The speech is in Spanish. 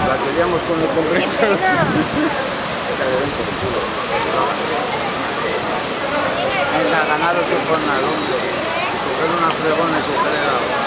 La queríamos con el compresor. Venga, ganado se pone al hombre. Coger una fregona y coger el agua.